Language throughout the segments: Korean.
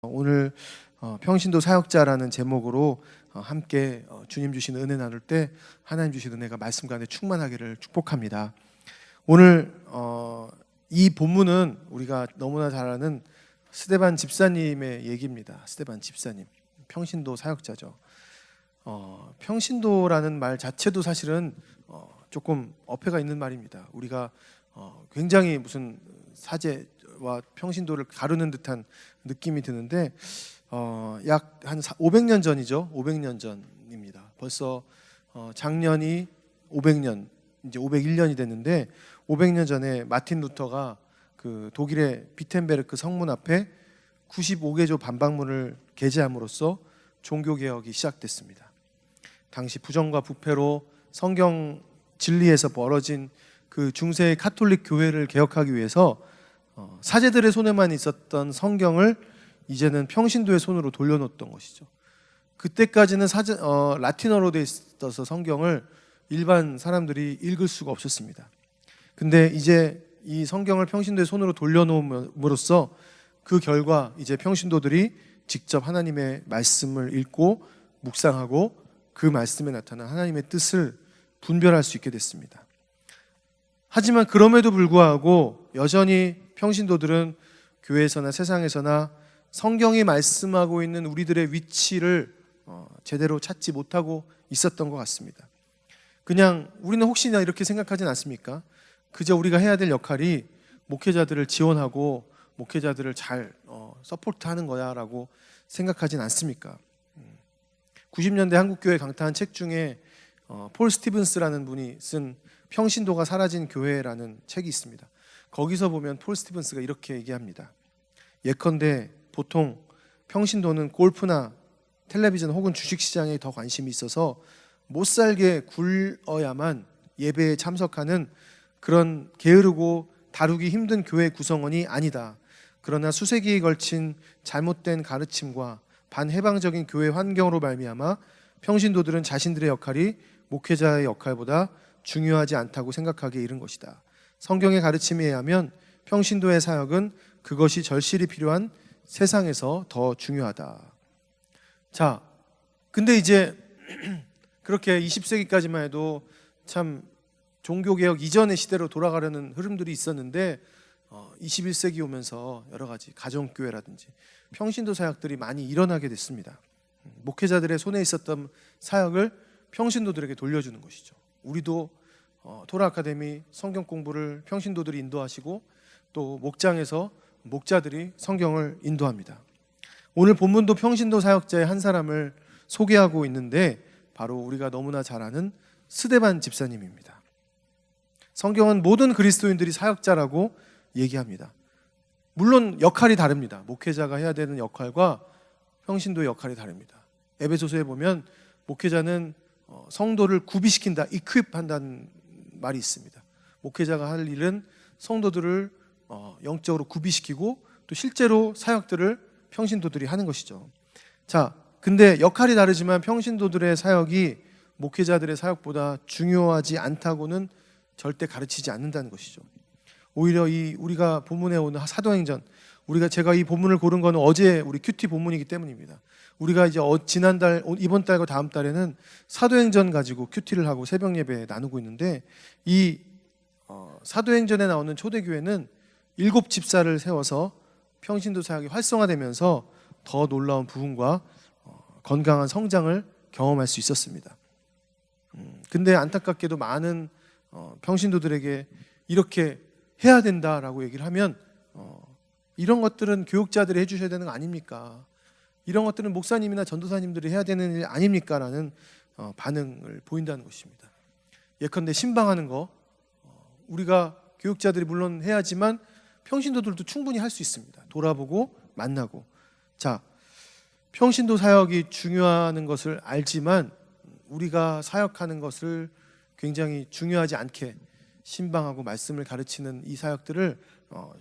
오늘 평신도 사역자라는 제목으로 함께 주님 주신 은혜 나눌 때 하나님 주신 은혜가 말씀 가운데 충만하기를 축복합니다. 오늘 이 본문은 우리가 너무나 잘 아는 스데반 집사님의 얘기입니다. 스데반 집사님, 평신도 사역자죠. 평신도라는 말 자체도 사실은 조금 어폐가 있는 말입니다. 우리가 굉장히 무슨 사제와 평신도를 가르는 듯한 느낌이 드는데 약 한 500년 전이죠. 500년 전입니다. 벌써 작년이 500년, 이제 501년이 됐는데 500년 전에 마틴 루터가 그 독일의 비텐베르크 성문 앞에 95개조 반박문을 게재함으로써 종교개혁이 시작됐습니다. 당시 부정과 부패로 성경 진리에서 벌어진 그 중세의 카톨릭 교회를 개혁하기 위해서 사제들의 손에만 있었던 성경을 이제는 평신도의 손으로 돌려놓았던 것이죠. 그때까지는 라틴어로 돼 있어서 성경을 일반 사람들이 읽을 수가 없었습니다. 근데 이제 이 성경을 평신도의 손으로 돌려놓음으로써 그 결과 이제 평신도들이 직접 하나님의 말씀을 읽고 묵상하고 그 말씀에 나타난 하나님의 뜻을 분별할 수 있게 됐습니다. 하지만 그럼에도 불구하고 여전히 평신도들은 교회에서나 세상에서나 성경이 말씀하고 있는 우리들의 위치를 제대로 찾지 못하고 있었던 것 같습니다. 그냥 우리는 혹시나 이렇게 생각하진 않습니까? 그저 우리가 해야 될 역할이 목회자들을 지원하고 목회자들을 잘 서포트하는 거야 라고 생각하진 않습니까? 90년대 한국교회 강타한 책 중에 폴 스티븐스라는 분이 쓴 평신도가 사라진 교회라는 책이 있습니다. 거기서 보면 폴 스티븐스가 이렇게 얘기합니다. 예컨대 보통 평신도는 골프나 텔레비전 혹은 주식시장에 더 관심이 있어서 못살게 굴어야만 예배에 참석하는 그런 게으르고 다루기 힘든 교회 구성원이 아니다. 그러나 수세기에 걸친 잘못된 가르침과 반해방적인 교회 환경으로 말미암아 평신도들은 자신들의 역할이 목회자의 역할보다 중요하지 않다고 생각하기에 이른 것이다. 성경의 가르침에 의하면 평신도의 사역은 그것이 절실히 필요한 세상에서 더 중요하다. 자, 근데 이제 그렇게 20세기까지만 해도 참 종교개혁 이전의 시대로 돌아가려는 흐름들이 있었는데 21세기 오면서 여러 가지 가정교회라든지 평신도 사역들이 많이 일어나게 됐습니다. 목회자들의 손에 있었던 사역을 평신도들에게 돌려주는 것이죠. 우리도 토라 아카데미 성경 공부를 평신도들이 인도하시고 또 목장에서 목자들이 성경을 인도합니다. 오늘 본문도 평신도 사역자의 한 사람을 소개하고 있는데 바로 우리가 너무나 잘 아는 스데반 집사님입니다. 성경은 모든 그리스도인들이 사역자라고 얘기합니다. 물론 역할이 다릅니다. 목회자가 해야 되는 역할과 평신도의 역할이 다릅니다. 에베소서에 보면 목회자는 성도를 구비시킨다, 이퀄립한다는 말이 있습니다. 목회자가 할 일은 성도들을 영적으로 구비시키고 또 실제로 사역들을 평신도들이 하는 것이죠. 자, 근데 역할이 다르지만 평신도들의 사역이 목회자들의 사역보다 중요하지 않다고는 절대 가르치지 않는다는 것이죠. 오히려 우리가 본문에 오는 사도행전, 제가 이 본문을 고른 거는 어제 우리 큐티 본문이기 때문입니다. 우리가 이제 지난달, 이번 달과 다음 달에는 사도행전 가지고 큐티를 하고 새벽 예배 나누고 있는데 이 사도행전에 나오는 초대교회는 7 집사를 세워서 평신도 사역이 활성화되면서 더 놀라운 부흥과 건강한 성장을 경험할 수 있었습니다. 근데 안타깝게도 많은 평신도들에게 이렇게 해야 된다라고 얘기를 하면 이런 것들은 교육자들이 해주셔야 되는 거 아닙니까? 이런 것들은 목사님이나 전도사님들이 해야 되는 일 아닙니까? 라는 반응을 보인다는 것입니다. 예컨대 신방하는 거 우리가 교육자들이 물론 해야지만 평신도들도 충분히 할 수 있습니다. 돌아보고 만나고. 자, 평신도 사역이 중요한 것을 알지만 우리가 사역하는 것을 굉장히 중요하지 않게 신방하고 말씀을 가르치는 이 사역들을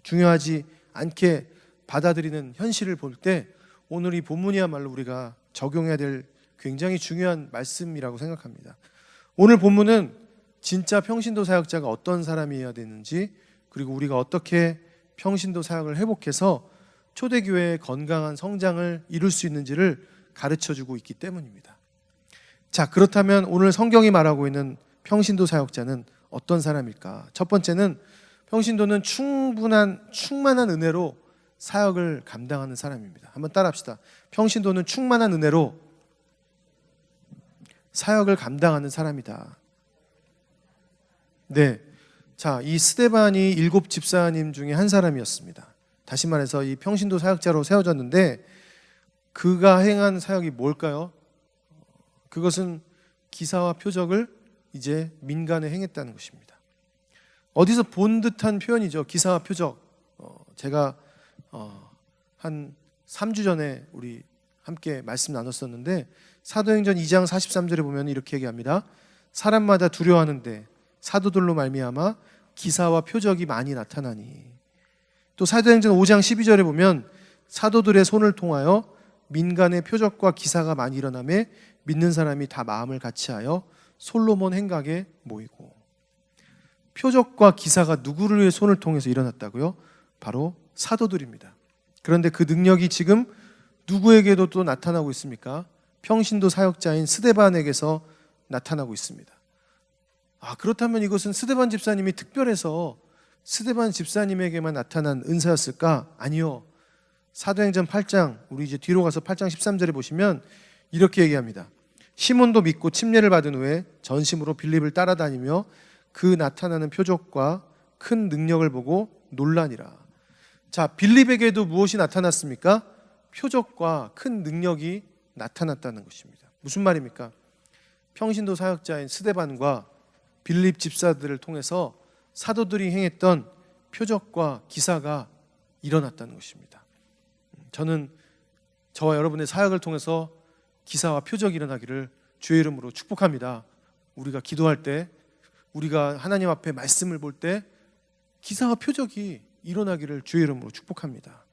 중요하지 않게 받아들이는 현실을 볼 때 오늘 이 본문이야말로 우리가 적용해야 될 굉장히 중요한 말씀이라고 생각합니다. 오늘 본문은 진짜 평신도 사역자가 어떤 사람이어야 되는지 그리고 우리가 어떻게 평신도 사역을 회복해서 초대교회의 건강한 성장을 이룰 수 있는지를 가르쳐주고 있기 때문입니다. 자, 그렇다면 오늘 성경이 말하고 있는 평신도 사역자는 어떤 사람일까? 첫 번째는 평신도는 충만한 은혜로 사역을 감당하는 사람입니다. 한번 따라합시다. 평신도는 충만한 은혜로 사역을 감당하는 사람이다. 네. 자, 이 스데반이 7 집사님 중에 한 사람이었습니다. 다시 말해서 이 평신도 사역자로 세워졌는데 그가 행한 사역이 뭘까요? 그것은 기사와 표적을 이제 민간에 행했다는 것입니다. 어디서 본 듯한 표현이죠. 기사와 표적. 제가 한 3주 전에 우리 함께 말씀 나눴었는데 사도행전 2장 43절에 보면 이렇게 얘기합니다. 사람마다 두려워하는데 사도들로 말미암아 기사와 표적이 많이 나타나니. 또 사도행전 5장 12절에 보면 사도들의 손을 통하여 민간의 표적과 기사가 많이 일어나며 믿는 사람이 다 마음을 같이하여 솔로몬 행각에 모이고. 표적과 기사가 누구를 손을 통해서 일어났다고요? 바로 사도들입니다. 그런데 그 능력이 지금 누구에게도 또 나타나고 있습니까? 평신도 사역자인 스데반에게서 나타나고 있습니다. 그렇다면 이것은 스데반 집사님이 특별해서 스데반 집사님에게만 나타난 은사였을까? 아니요. 사도행전 8장, 우리 이제 뒤로 가서 8장 13절에 보시면 이렇게 얘기합니다. 시몬도 믿고 침례를 받은 후에 전심으로 빌립을 따라다니며 그 나타나는 표적과 큰 능력을 보고 놀라니라. 자, 빌립에게도 무엇이 나타났습니까? 표적과 큰 능력이 나타났다는 것입니다. 무슨 말입니까? 평신도 사역자인 스데반과 빌립 집사들을 통해서 사도들이 행했던 표적과 기사가 일어났다는 것입니다. 저는 저와 여러분의 사역을 통해서 기사와 표적이 일어나기를 주의 이름으로 축복합니다. 우리가 기도할 때, 우리가 하나님 앞에 말씀을 볼 때 기사와 표적이 일어나기를 주의 이름으로 축복합니다.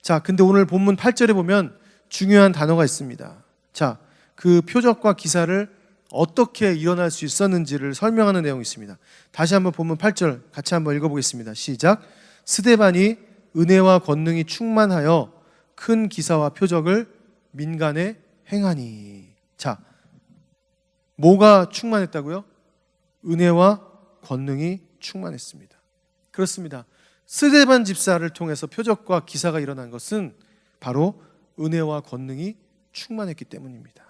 자, 근데 오늘 본문 8절에 보면 중요한 단어가 있습니다. 자, 그 표적과 기사를 어떻게 일어날 수 있었는지를 설명하는 내용이 있습니다. 다시 한번 본문 8절 같이 한번 읽어보겠습니다. 시작. 스데반이 은혜와 권능이 충만하여 큰 기사와 표적을 민간에 행하니. 자, 뭐가 충만했다고요? 은혜와 권능이 충만했습니다. 그렇습니다. 스데반 집사를 통해서 표적과 기사가 일어난 것은 바로 은혜와 권능이 충만했기 때문입니다.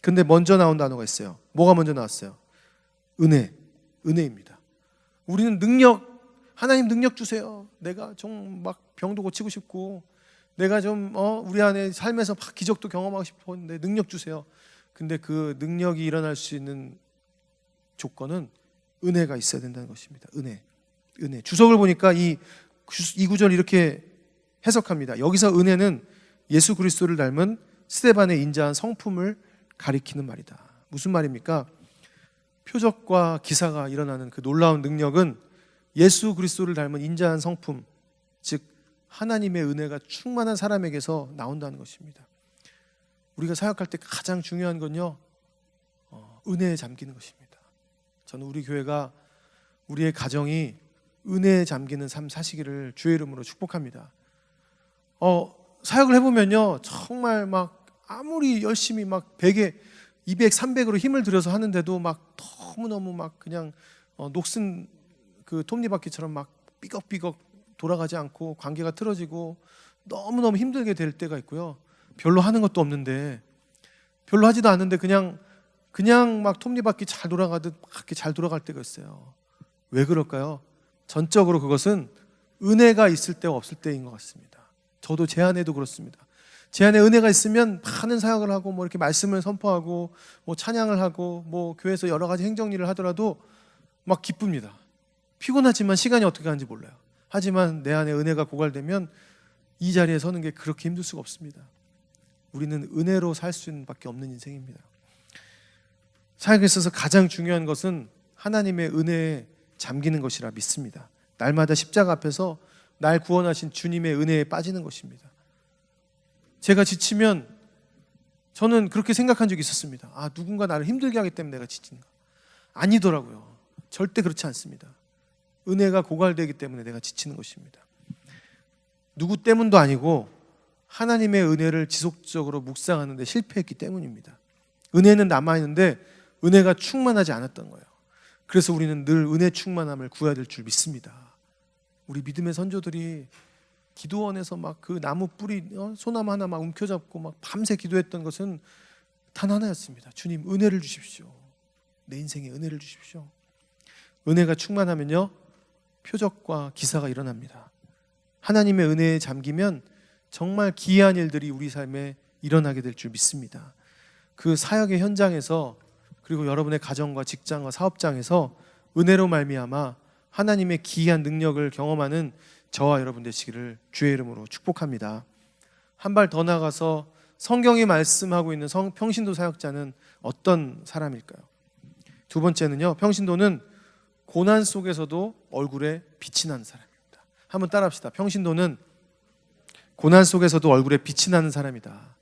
근데 먼저 나온 단어가 있어요. 뭐가 먼저 나왔어요? 은혜입니다. 우리는 하나님 능력 주세요. 내가 좀 막 병도 고치고 싶고 내가 좀 우리 안에 삶에서 막 기적도 경험하고 싶었는데 능력 주세요. 근데 그 능력이 일어날 수 있는 조건은 은혜가 있어야 된다는 것입니다. 은혜. 주석을 보니까 이 구절 이렇게 해석합니다. 여기서 은혜는 예수 그리스도를 닮은 스데반의 인자한 성품을 가리키는 말이다. 무슨 말입니까? 표적과 기사가 일어나는 그 놀라운 능력은 예수 그리스도를 닮은 인자한 성품, 즉 하나님의 은혜가 충만한 사람에게서 나온다는 것입니다. 우리가 사역할 때 가장 중요한 건요, 은혜에 잠기는 것입니다. 저는 우리 교회가, 우리의 가정이 은혜에 잠기는 삶 사시기를 주의 이름으로 축복합니다. 사역을 해보면요, 정말 막 아무리 열심히 막 100에 200, 300으로 힘을 들여서 하는데도 막 너무너무 막 그냥 녹슨 그 톱니바퀴처럼 막 삐걱삐걱 돌아가지 않고 관계가 틀어지고 너무너무 힘들게 될 때가 있고요. 별로 하는 것도 없는데, 별로 하지도 않는데 그냥 막 톱니바퀴 잘 돌아가듯 막 이렇게 잘 돌아갈 때가 있어요. 왜 그럴까요? 전적으로 그것은 은혜가 있을 때와 없을 때인 것 같습니다. 저도 제 안에도 그렇습니다. 제 안에 은혜가 있으면 많은 사역을 하고 뭐 이렇게 말씀을 선포하고 뭐 찬양을 하고 뭐 교회에서 여러 가지 행정 일을 하더라도 막 기쁩니다. 피곤하지만 시간이 어떻게 가는지 몰라요. 하지만 내 안에 은혜가 고갈되면 이 자리에 서는 게 그렇게 힘들 수가 없습니다. 우리는 은혜로 살 수밖에 없는 인생입니다. 사역에 있어서 가장 중요한 것은 하나님의 은혜에 잠기는 것이라 믿습니다. 날마다 십자가 앞에서 날 구원하신 주님의 은혜에 빠지는 것입니다. 제가 지치면 저는 그렇게 생각한 적이 있었습니다. 누군가 나를 힘들게 하기 때문에 내가 지친가? 아니더라고요. 절대 그렇지 않습니다. 은혜가 고갈되기 때문에 내가 지치는 것입니다. 누구 때문도 아니고 하나님의 은혜를 지속적으로 묵상하는 데 실패했기 때문입니다. 은혜는 남아있는데 은혜가 충만하지 않았던 거예요. 그래서 우리는 늘 은혜 충만함을 구해야 될 줄 믿습니다. 우리 믿음의 선조들이 기도원에서 막 그 나무 뿌리 소나무 하나 막 움켜잡고 막 밤새 기도했던 것은 단 하나였습니다. 주님, 은혜를 주십시오. 내 인생에 은혜를 주십시오. 은혜가 충만하면요, 표적과 기사가 일어납니다. 하나님의 은혜에 잠기면 정말 기이한 일들이 우리 삶에 일어나게 될 줄 믿습니다. 그 사역의 현장에서, 그리고 여러분의 가정과 직장과 사업장에서 은혜로 말미암아 하나님의 기이한 능력을 경험하는 저와 여러분 되시기를 주의 이름으로 축복합니다. 한 발 더 나가서 성경이 말씀하고 있는 평신도 사역자는 어떤 사람일까요? 두 번째는요, 평신도는 고난 속에서도 얼굴에 빛이 나는 사람입니다. 한번 따라합시다. 평신도는 고난 속에서도 얼굴에 빛이 나는 사람이다.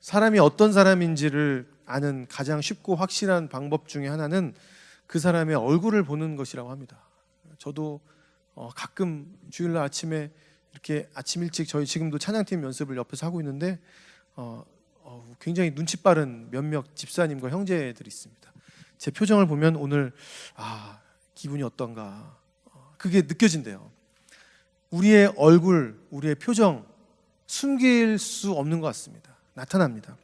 사람이 어떤 사람인지를 아는 가장 쉽고 확실한 방법 중에 하나는 그 사람의 얼굴을 보는 것이라고 합니다. 저도 가끔 주일날 아침에 이렇게 아침 일찍, 저희 지금도 찬양팀 연습을 옆에서 하고 있는데 굉장히 눈치 빠른 몇몇 집사님과 형제들이 있습니다. 제 표정을 보면 오늘 기분이 어떤가, 그게 느껴진대요. 우리의 얼굴, 우리의 표정 숨길 수 없는 것 같습니다. 나타납니다.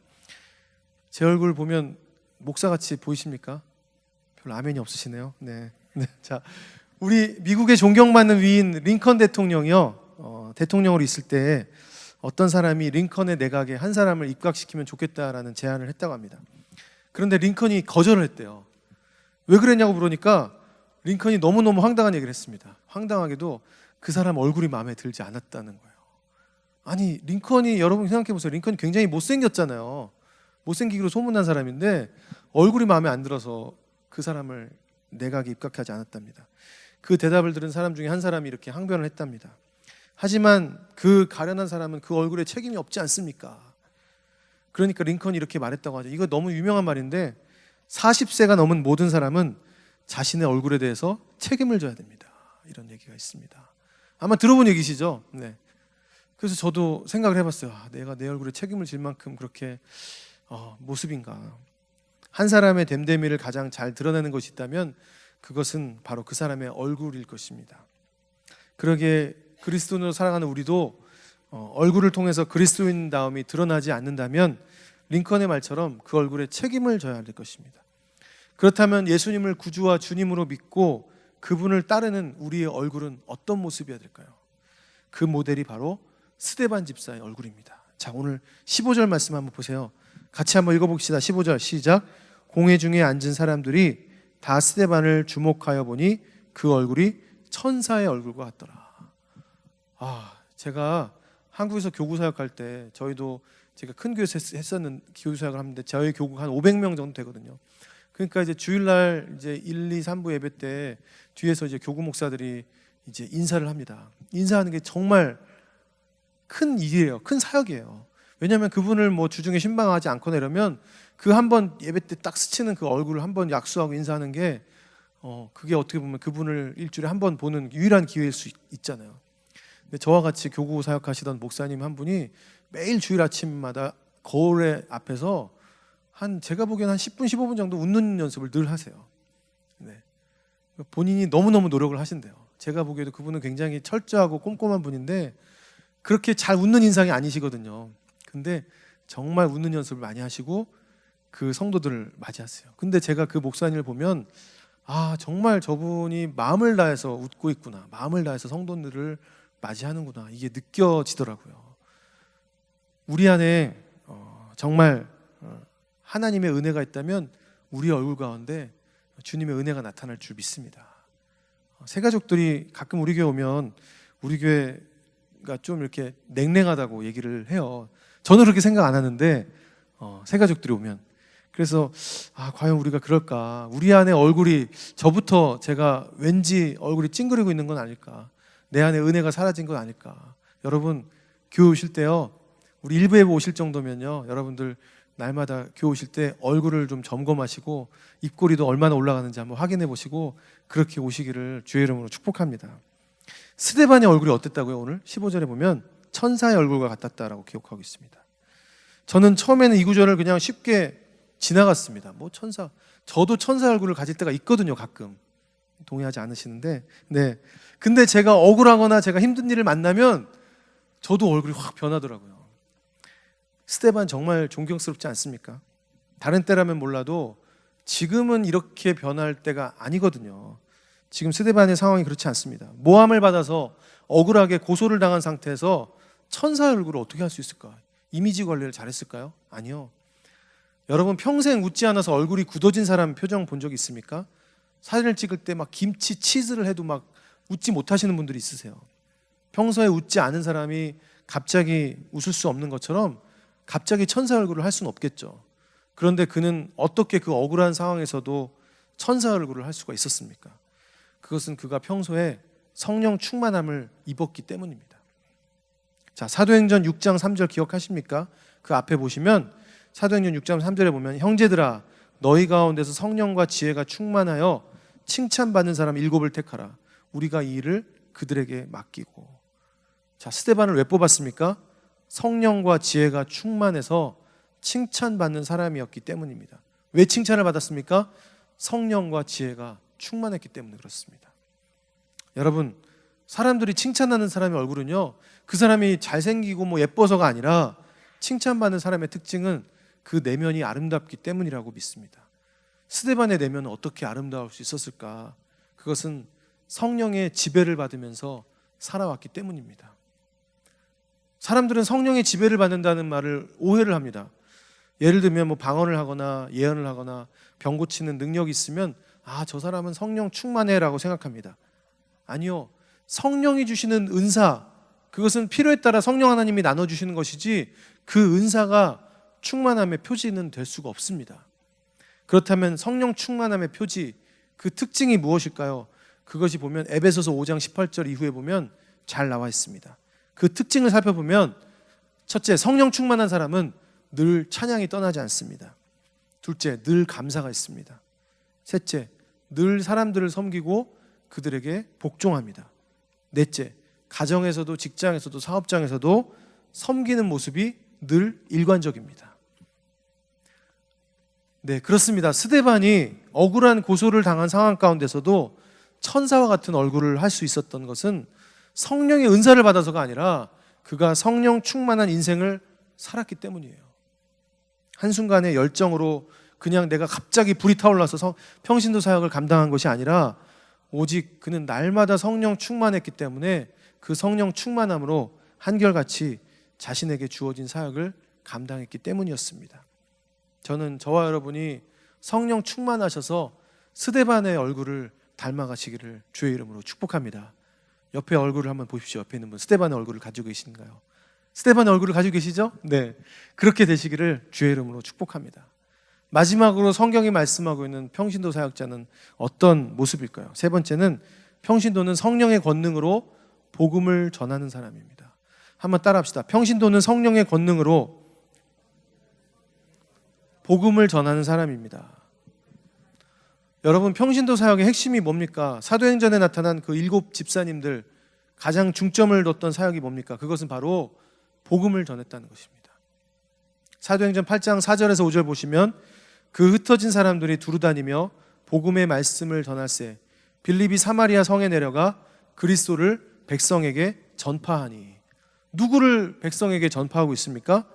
제 얼굴 보면 목사같이 보이십니까? 별로 아멘이 없으시네요. 네. 자, 우리 미국의 존경받는 위인 링컨 대통령이요, 대통령으로 있을 때 어떤 사람이 링컨의 내각에 한 사람을 입각시키면 좋겠다라는 제안을 했다고 합니다. 그런데 링컨이 거절을 했대요. 왜 그랬냐고 물으니까 링컨이 너무너무 황당한 얘기를 했습니다. 황당하게도 그 사람 얼굴이 마음에 들지 않았다는 거예요. 아니, 링컨이, 여러분 생각해보세요. 링컨이 굉장히 못생겼잖아요. 못생기기로 소문난 사람인데 얼굴이 마음에 안 들어서 그 사람을 내각에 입각하지 않았답니다. 그 대답을 들은 사람 중에 한 사람이 이렇게 항변을 했답니다. 하지만 그 가련한 사람은 그 얼굴에 책임이 없지 않습니까? 그러니까 링컨이 이렇게 말했다고 하죠. 이거 너무 유명한 말인데 40세가 넘은 모든 사람은 자신의 얼굴에 대해서 책임을 져야 됩니다. 이런 얘기가 있습니다. 아마 들어본 얘기시죠? 네. 그래서 저도 생각을 해봤어요. 내가 내 얼굴에 책임을 질 만큼 그렇게 모습인가. 한 사람의 됨됨이를 가장 잘 드러내는 것이 있다면 그것은 바로 그 사람의 얼굴일 것입니다. 그러기에 그리스도인으로 살아가는 우리도 얼굴을 통해서 그리스도인다움이 드러나지 않는다면 링컨의 말처럼 그 얼굴에 책임을 져야 할 것입니다. 그렇다면 예수님을 구주와 주님으로 믿고 그분을 따르는 우리의 얼굴은 어떤 모습이어야 될까요? 그 모델이 바로 스데반 집사의 얼굴입니다. 자, 오늘 15절 말씀 한번 보세요. 같이 한번 읽어봅시다. 15절 시작. 공회 중에 앉은 사람들이 다 스데반을 주목하여 보니 그 얼굴이 천사의 얼굴과 같더라. 제가 한국에서 교구 사역할 때, 저희도 제가 큰 교회에서 했었는 교구 사역을 하는데 저희 교구가 한 500명 정도 되거든요. 그러니까 이제 주일날 이제 1, 2, 3부 예배 때 뒤에서 이제 교구 목사들이 이제 인사를 합니다. 인사하는 게 정말 큰 일이에요. 큰 사역이에요. 왜냐하면 그분을 뭐 주중에 신방하지 않거나 이러면 그 한 번 예배 때 딱 스치는 그 얼굴을 한 번 약수하고 인사하는 게 그게 어떻게 보면 그분을 일주일에 한 번 보는 유일한 기회일 수 있잖아요. 근데 저와 같이 교구 사역하시던 목사님 한 분이 매일 주일 아침마다 거울의 앞에서 제가 보기에는 한 10분, 15분 정도 웃는 연습을 늘 하세요. 네. 본인이 너무너무 노력을 하신대요. 제가 보기에도 그분은 굉장히 철저하고 꼼꼼한 분인데 그렇게 잘 웃는 인상이 아니시거든요. 근데 정말 웃는 연습을 많이 하시고 그 성도들을 맞이하세요. 근데 제가 그 목사님을 보면 정말 저분이 마음을 다해서 웃고 있구나, 마음을 다해서 성도들을 맞이하는구나, 이게 느껴지더라고요. 우리 안에 정말 하나님의 은혜가 있다면 우리 얼굴 가운데 주님의 은혜가 나타날 줄 믿습니다. 새 가족들이 가끔 우리 교회 오면 우리 교회가 좀 이렇게 냉랭하다고 얘기를 해요. 저는 그렇게 생각 안 하는데 새 가족들이 오면, 그래서 과연 우리가 그럴까, 우리 안에 얼굴이, 저부터 제가 왠지 얼굴이 찡그리고 있는 건 아닐까, 내 안에 은혜가 사라진 건 아닐까. 여러분 교회 오실 때요, 우리 일부 예배 오실 정도면요, 여러분들 날마다 교회 오실 때 얼굴을 좀 점검하시고 입꼬리도 얼마나 올라가는지 한번 확인해 보시고 그렇게 오시기를 주의 이름으로 축복합니다. 스데반의 얼굴이 어땠다고요? 오늘 15절에 보면 천사의 얼굴과 같았다라고 기록하고 있습니다. 저는 처음에는 이 구절을 그냥 쉽게 지나갔습니다. 뭐 천사, 저도 천사 얼굴을 가질 때가 있거든요, 가끔. 동의하지 않으시는데, 네. 근데 제가 억울하거나 제가 힘든 일을 만나면 저도 얼굴이 확 변하더라고요. 스데반 정말 존경스럽지 않습니까? 다른 때라면 몰라도 지금은 이렇게 변할 때가 아니거든요. 지금 스데반의 상황이 그렇지 않습니다. 모함을 받아서 억울하게 고소를 당한 상태에서 천사 얼굴을 어떻게 할 수 있을까? 이미지 관리를 잘했을까요? 아니요. 여러분 평생 웃지 않아서 얼굴이 굳어진 사람 표정 본 적 있습니까? 사진을 찍을 때 막 김치, 치즈를 해도 막 웃지 못하시는 분들이 있으세요. 평소에 웃지 않은 사람이 갑자기 웃을 수 없는 것처럼 갑자기 천사 얼굴을 할 수는 없겠죠. 그런데 그는 어떻게 그 억울한 상황에서도 천사 얼굴을 할 수가 있었습니까? 그것은 그가 평소에 성령 충만함을 입었기 때문입니다. 자, 사도행전 6장 3절 기억하십니까? 그 앞에 보시면 사도행전 6장 3절에 보면 형제들아 너희 가운데서 성령과 지혜가 충만하여 칭찬받는 사람 7을 택하라. 우리가 이 일을 그들에게 맡기고. 자, 스데반을 왜 뽑았습니까? 성령과 지혜가 충만해서 칭찬받는 사람이었기 때문입니다. 왜 칭찬을 받았습니까? 성령과 지혜가 충만했기 때문에 그렇습니다. 여러분, 사람들이 칭찬하는 사람의 얼굴은요, 그 사람이 잘생기고 뭐 예뻐서가 아니라 칭찬받는 사람의 특징은 그 내면이 아름답기 때문이라고 믿습니다. 스데반의 내면은 어떻게 아름다울 수 있었을까? 그것은 성령의 지배를 받으면서 살아왔기 때문입니다. 사람들은 성령의 지배를 받는다는 말을 오해를 합니다. 예를 들면 뭐 방언을 하거나 예언을 하거나 병 고치는 능력이 있으면 아, 저 사람은 성령 충만해라고 생각합니다. 아니요. 성령이 주시는 은사, 그것은 필요에 따라 성령 하나님이 나눠주시는 것이지 그 은사가 충만함의 표지는 될 수가 없습니다. 그렇다면 성령 충만함의 표지, 그 특징이 무엇일까요? 그것이 보면 에베소서 5장 18절 이후에 보면 잘 나와 있습니다. 그 특징을 살펴보면 첫째, 성령 충만한 사람은 늘 찬양이 떠나지 않습니다. 둘째, 늘 감사가 있습니다. 셋째, 늘 사람들을 섬기고 그들에게 복종합니다. 넷째, 가정에서도 직장에서도 사업장에서도 섬기는 모습이 늘 일관적입니다. 네, 그렇습니다. 스데반이 억울한 고소를 당한 상황 가운데서도 천사와 같은 얼굴을 할 수 있었던 것은 성령의 은사를 받아서가 아니라 그가 성령 충만한 인생을 살았기 때문이에요. 한순간의 열정으로 그냥 내가 갑자기 불이 타올라서 평신도 사역을 감당한 것이 아니라 오직 그는 날마다 성령 충만했기 때문에 그 성령 충만함으로 한결같이 자신에게 주어진 사역을 감당했기 때문이었습니다. 저는 저와 여러분이 성령 충만하셔서 스데반의 얼굴을 닮아가시기를 주의 이름으로 축복합니다. 옆에 얼굴을 한번 보십시오. 옆에 있는 분 스데반의 얼굴을 가지고 계신가요? 스데반의 얼굴을 가지고 계시죠? 네, 그렇게 되시기를 주의 이름으로 축복합니다. 마지막으로 성경이 말씀하고 있는 평신도 사역자는 어떤 모습일까요? 세 번째는 평신도는 성령의 권능으로 복음을 전하는 사람입니다. 한번 따라합시다. 평신도는 성령의 권능으로 복음을 전하는 사람입니다. 여러분, 평신도 사역의 핵심이 뭡니까? 사도행전에 나타난 그 7 집사님들 가장 중점을 뒀던 사역이 뭡니까? 그것은 바로 복음을 전했다는 것입니다. 사도행전 8장 4절에서 5절 보시면 그 흩어진 사람들이 두루다니며 복음의 말씀을 전할세 빌립이 사마리아 성에 내려가 그리스도를 백성에게 전파하니. 누구를 백성에게 전파하고 있습니까?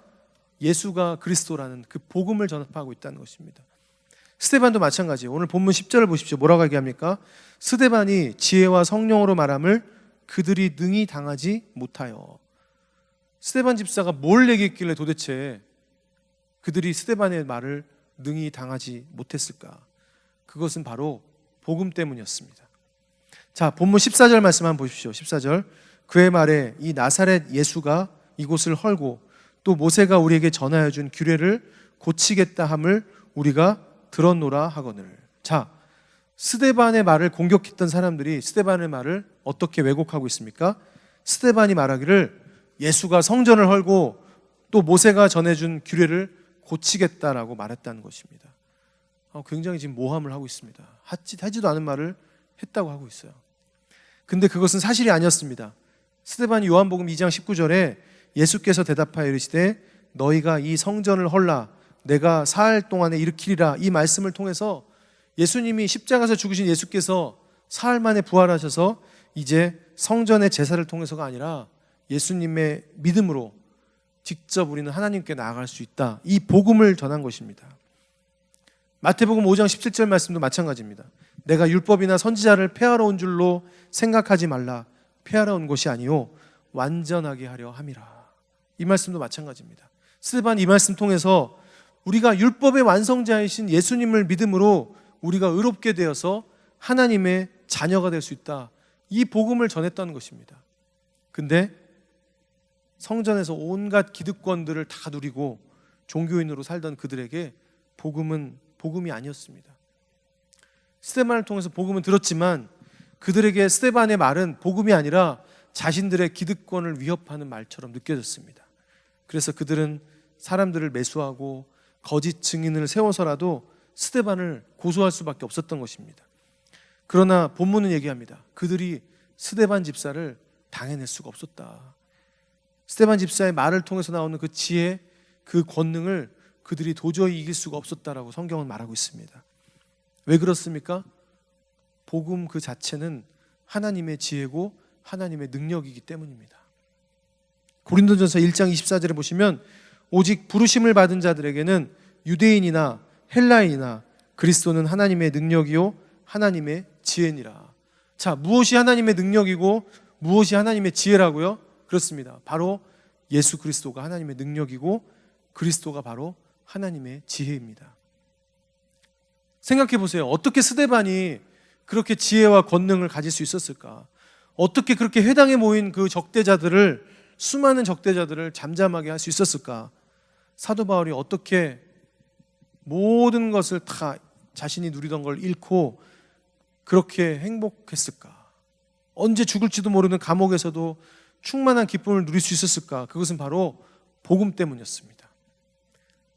예수가 그리스도라는 그 복음을 전파하고 있다는 것입니다. 스데반도 마찬가지예요. 오늘 본문 10절을 보십시오. 뭐라고 얘기합니까? 스데반이 지혜와 성령으로 말함을 그들이 능히 당하지 못하여. 스데반 집사가 뭘 얘기했길래 도대체 그들이 스데반의 말을 능히 당하지 못했을까? 그것은 바로 복음 때문이었습니다. 자, 본문 14절 말씀 한번 보십시오. 14절. 그의 말에 이 나사렛 예수가 이곳을 헐고 또 모세가 우리에게 전하여 준 규례를 고치겠다 함을 우리가 들었노라 하거늘. 자, 스데반의 말을 공격했던 사람들이 스데반의 말을 어떻게 왜곡하고 있습니까? 스데반이 말하기를 예수가 성전을 헐고 또 모세가 전해준 규례를 고치겠다라고 말했다는 것입니다. 굉장히 지금 모함을 하고 있습니다. 하지도 않은 말을 했다고 하고 있어요. 근데 그것은 사실이 아니었습니다. 스데반이 요한복음 2장 19절에 예수께서 대답하여 이르시되 너희가 이 성전을 헐라 내가 사흘 동안에 일으키리라, 이 말씀을 통해서 예수님이 십자가에서 죽으신 예수께서 사흘 만에 부활하셔서 이제 성전의 제사를 통해서가 아니라 예수님의 믿음으로 직접 우리는 하나님께 나아갈 수 있다, 이 복음을 전한 것입니다. 마태복음 5장 17절 말씀도 마찬가지입니다. 내가 율법이나 선지자를 폐하러 온 줄로 생각하지 말라. 폐하러 온 것이 아니요 완전하게 하려 함이라. 이 말씀도 마찬가지입니다. 스데반 이 말씀 통해서 우리가 율법의 완성자이신 예수님을 믿음으로 우리가 의롭게 되어서 하나님의 자녀가 될 수 있다, 이 복음을 전했다는 것입니다. 근데 성전에서 온갖 기득권들을 다 누리고 종교인으로 살던 그들에게 복음은 복음이 아니었습니다. 스데반을 통해서 복음은 들었지만 그들에게 스데반의 말은 복음이 아니라 자신들의 기득권을 위협하는 말처럼 느껴졌습니다. 그래서 그들은 사람들을 매수하고 거짓 증인을 세워서라도 스데반을 고소할 수밖에 없었던 것입니다. 그러나 본문은 얘기합니다. 그들이 스데반 집사를 당해낼 수가 없었다. 스데반 집사의 말을 통해서 나오는 그 지혜, 그 권능을 그들이 도저히 이길 수가 없었다라고 성경은 말하고 있습니다. 왜 그렇습니까? 복음 그 자체는 하나님의 지혜고 하나님의 능력이기 때문입니다. 고린도전서 1장 24절에 보시면 오직 부르심을 받은 자들에게는 유대인이나 헬라인이나 그리스도는 하나님의 능력이요 하나님의 지혜니라. 자, 무엇이 하나님의 능력이고 무엇이 하나님의 지혜라고요? 그렇습니다. 바로 예수 그리스도가 하나님의 능력이고 그리스도가 바로 하나님의 지혜입니다. 생각해 보세요. 어떻게 스데반이 그렇게 지혜와 권능을 가질 수 있었을까? 어떻게 그렇게 회당에 모인 그 적대자들을, 수많은 적대자들을 잠잠하게 할 수 있었을까? 사도 바울이 어떻게 모든 것을 다 자신이 누리던 걸 잃고 그렇게 행복했을까? 언제 죽을지도 모르는 감옥에서도 충만한 기쁨을 누릴 수 있었을까? 그것은 바로 복음 때문이었습니다.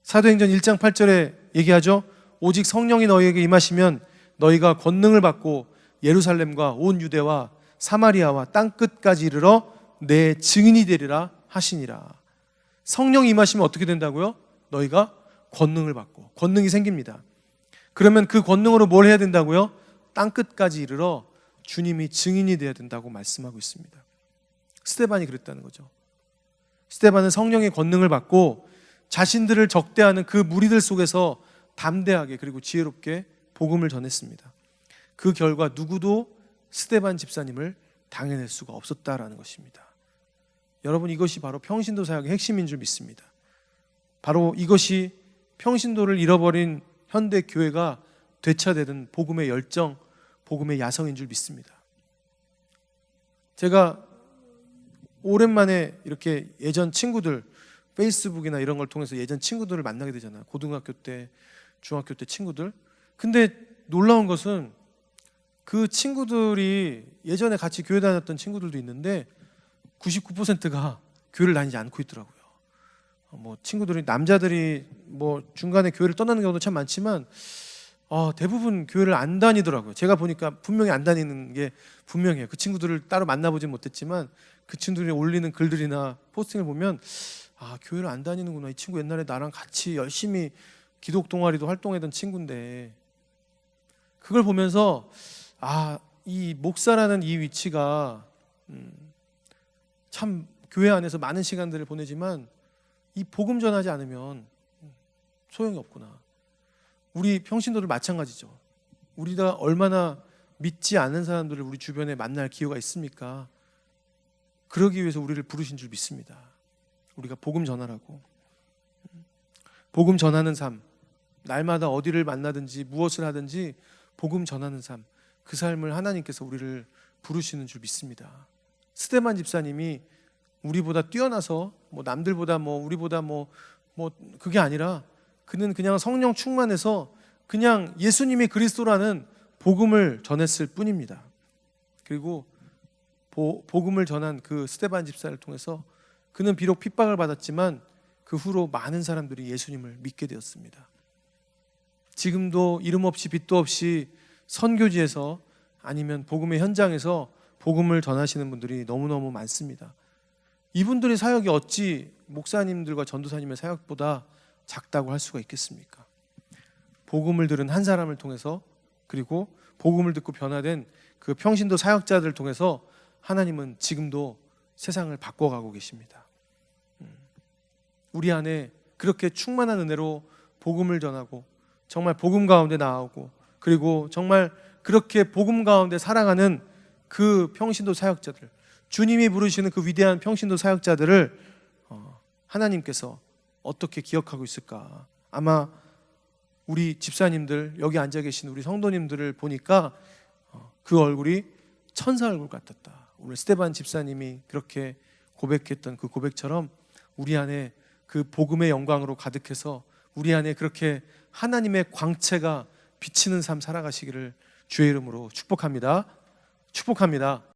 사도행전 1장 8절에 얘기하죠. 오직 성령이 너희에게 임하시면 너희가 권능을 받고 예루살렘과 온 유대와 사마리아와 땅끝까지 이르러 내 증인이 되리라 하시니라. 성령이 임하시면 어떻게 된다고요? 너희가 권능을 받고, 권능이 생깁니다. 그러면 그 권능으로 뭘 해야 된다고요? 땅끝까지 이르러 주님이 증인이 되어야 된다고 말씀하고 있습니다. 스데반이 그랬다는 거죠. 스데반은 성령의 권능을 받고 자신들을 적대하는 그 무리들 속에서 담대하게 그리고 지혜롭게 복음을 전했습니다. 그 결과 누구도 스데반 집사님을 당해낼 수가 없었다라는 것입니다. 여러분, 이것이 바로 평신도 사역의 핵심인 줄 믿습니다. 바로 이것이 평신도를 잃어버린 현대 교회가 되찾는 복음의 열정, 복음의 야성인 줄 믿습니다. 제가 오랜만에 이렇게 예전 친구들, 페이스북이나 이런 걸 통해서 예전 친구들을 만나게 되잖아요. 고등학교 때, 중학교 때 친구들. 근데 놀라운 것은 그 친구들이 예전에 같이 교회 다녔던 친구들도 있는데 99%가 교회를 다니지 않고 있더라고요. 뭐 친구들이, 남자들이 뭐 중간에 교회를 떠나는 경우도 참 많지만 대부분 교회를 안 다니더라고요. 제가 보니까 분명히 안 다니는 게 분명해요. 그 친구들을 따로 만나보진 못했지만 그 친구들이 올리는 글들이나 포스팅을 보면 교회를 안 다니는구나. 이 친구 옛날에 나랑 같이 열심히 기독 동아리도 활동했던 친구인데, 그걸 보면서 이 목사라는 이 위치가 참 교회 안에서 많은 시간들을 보내지만 이 복음 전하지 않으면 소용이 없구나. 우리 평신도들 마찬가지죠. 우리가 얼마나 믿지 않는 사람들을 우리 주변에 만날 기회가 있습니까? 그러기 위해서 우리를 부르신 줄 믿습니다. 우리가 복음 전하라고. 복음 전하는 삶, 날마다 어디를 만나든지 무엇을 하든지 복음 전하는 삶, 그 삶을 하나님께서 우리를 부르시는 줄 믿습니다. 스데반 집사님이 우리보다 뛰어나서 남들보다 우리보다 그게 아니라 그는 그냥 성령 충만해서 그냥 예수님이 그리스도라는 복음을 전했을 뿐입니다. 그리고 복음을 전한 그 스데반 집사를 통해서 그는 비록 핍박을 받았지만 그 후로 많은 사람들이 예수님을 믿게 되었습니다. 지금도 이름 없이 빛도 없이 선교지에서 아니면 복음의 현장에서 복음을 전하시는 분들이 너무너무 많습니다. 이분들의 사역이 어찌 목사님들과 전도사님의 사역보다 작다고 할 수가 있겠습니까? 복음을 들은 한 사람을 통해서, 그리고 복음을 듣고 변화된 그 평신도 사역자들을 통해서 하나님은 지금도 세상을 바꿔가고 계십니다. 우리 안에 그렇게 충만한 은혜로 복음을 전하고 정말 복음 가운데 나아오고, 그리고 정말 그렇게 복음 가운데 살아가는 그 평신도 사역자들, 주님이 부르시는 그 위대한 평신도 사역자들을 하나님께서 어떻게 기억하고 있을까? 아마 우리 집사님들, 여기 앉아 계신 우리 성도님들을 보니까 그 얼굴이 천사 얼굴 같았다. 오늘 스테반 집사님이 그렇게 고백했던 그 고백처럼 우리 안에 그 복음의 영광으로 가득해서 우리 안에 그렇게 하나님의 광채가 비치는 삶 살아가시기를 주의 이름으로 축복합니다. 축복합니다.